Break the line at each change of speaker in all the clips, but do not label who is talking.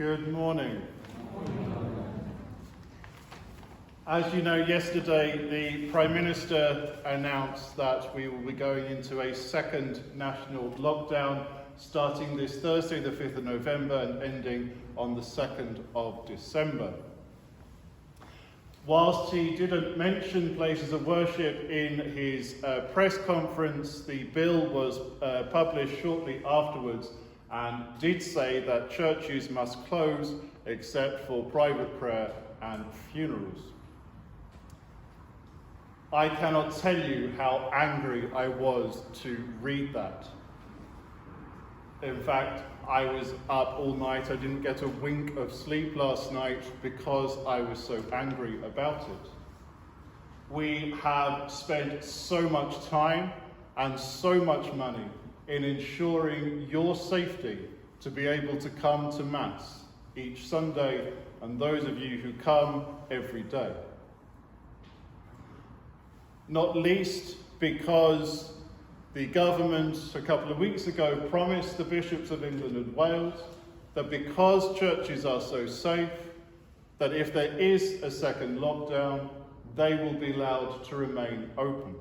Good morning. As you know, yesterday the Prime Minister announced that we will be going into a second national lockdown starting this Thursday, the 5th of November, and ending on the 2nd of December. Whilst he didn't mention places of worship in his press conference, the bill was published shortly afterwards and did say that churches must close except for private prayer and funerals. I cannot tell you how angry I was to read that. In fact, I was up all night. I didn't get a wink of sleep last night because I was so angry about it. We have spent so much time and so much money in ensuring your safety to be able to come to Mass each Sunday, and those of you who come every day. Not least because the government a couple of weeks ago promised the bishops of England and Wales that because churches are so safe, that if there is a second lockdown, they will be allowed to remain open.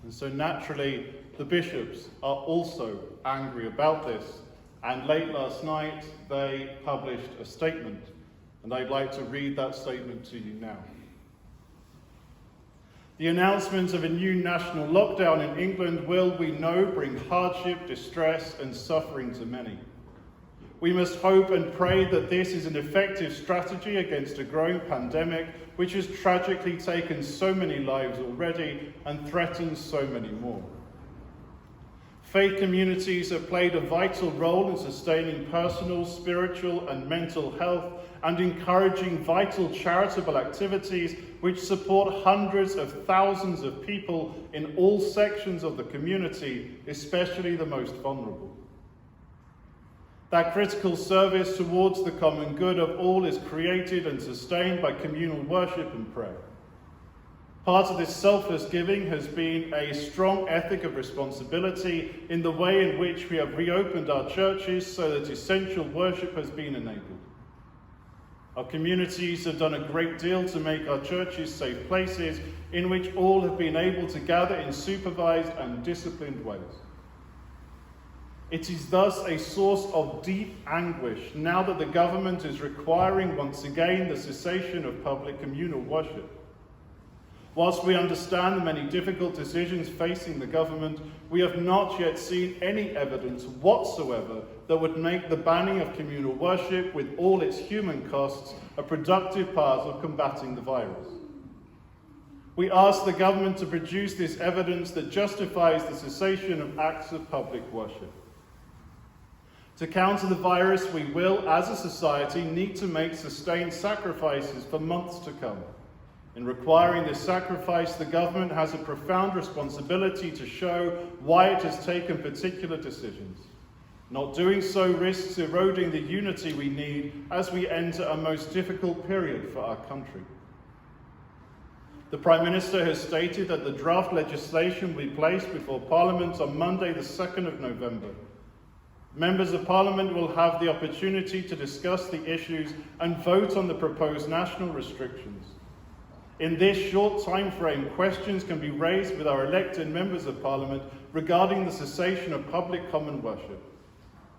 And so naturally, the bishops are also angry about this, and late last night they published a statement, and I'd like to read that statement to you now. The announcement of a new national lockdown in England will, we know, bring hardship, distress and suffering to many. We must hope and pray that this is an effective strategy against a growing pandemic which has tragically taken so many lives already and threatens so many more. Faith communities have played a vital role in sustaining personal, spiritual and mental health and encouraging vital charitable activities which support hundreds of thousands of people in all sections of the community, especially the most vulnerable. That critical service towards the common good of all is created and sustained by communal worship and prayer. Part of this selfless giving has been a strong ethic of responsibility in the way in which we have reopened our churches so that essential worship has been enabled. Our communities have done a great deal to make our churches safe places in which all have been able to gather in supervised and disciplined ways. It is thus a source of deep anguish now that the government is requiring once again the cessation of public communal worship. Whilst we understand the many difficult decisions facing the government, we have not yet seen any evidence whatsoever that would make the banning of communal worship, with all its human costs, a productive part of combating the virus. We ask the government to produce this evidence that justifies the cessation of acts of public worship. To counter the virus, we will, as a society, need to make sustained sacrifices for months to come. In requiring this sacrifice, the government has a profound responsibility to show why it has taken particular decisions. Not doing so risks eroding the unity we need as we enter a most difficult period for our country. The Prime Minister has stated that the draft legislation will be placed before Parliament on Monday, the 2nd of November. Members of Parliament will have the opportunity to discuss the issues and vote on the proposed national restrictions. In this short time frame, questions can be raised with our elected members of Parliament regarding the cessation of public common worship.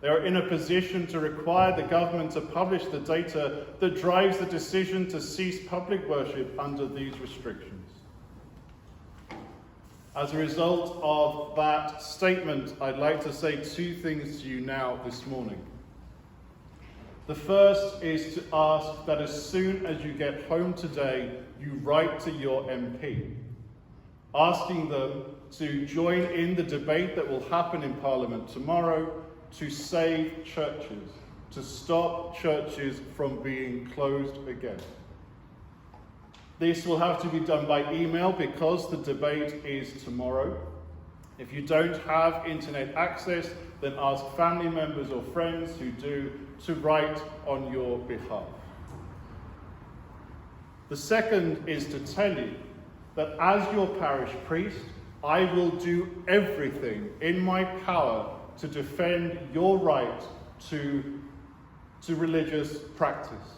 They are in a position to require the government to publish the data that drives the decision to cease public worship under these restrictions. As a result of that statement, I'd like to say two things to you now this morning. The first is to ask that as soon as you get home today, you write to your MP, asking them to join in the debate that will happen in Parliament tomorrow to save churches, to stop churches from being closed again. This will have to be done by email because the debate is tomorrow. If you don't have internet access, then ask family members or friends who do to write on your behalf. The second is to tell you that as your parish priest, I will do everything in my power to defend your right to to religious practice.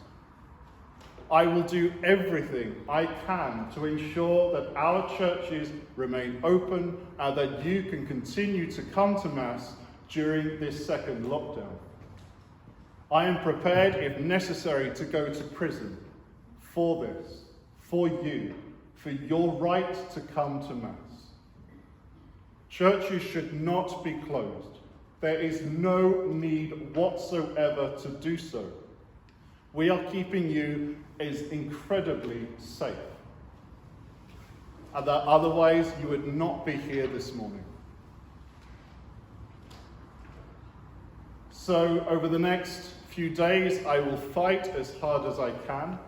I will do everything I can to ensure that our churches remain open and that you can continue to come to Mass during this second lockdown. I am prepared, if necessary, to go to prison for this, for you, for your right to come to Mass. Churches should not be closed. There is no need whatsoever to do so. We are keeping you as incredibly safe. And that otherwise you would not be here this morning. So over the next few days, I will fight as hard as I can,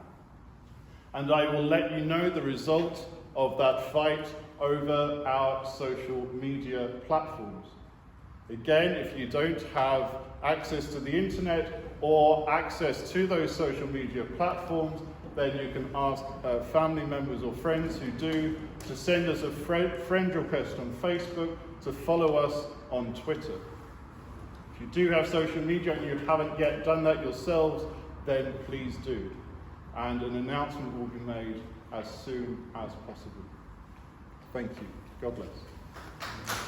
and I will let you know the result of that fight over our social media platforms. Again, if you don't have access to the internet or access to those social media platforms, then you can ask family members or friends who do to send us a friend request on Facebook, to follow us on Twitter. If you do have social media and you haven't yet done that yourselves, then please do. And an announcement will be made as soon as possible. Thank you. God bless.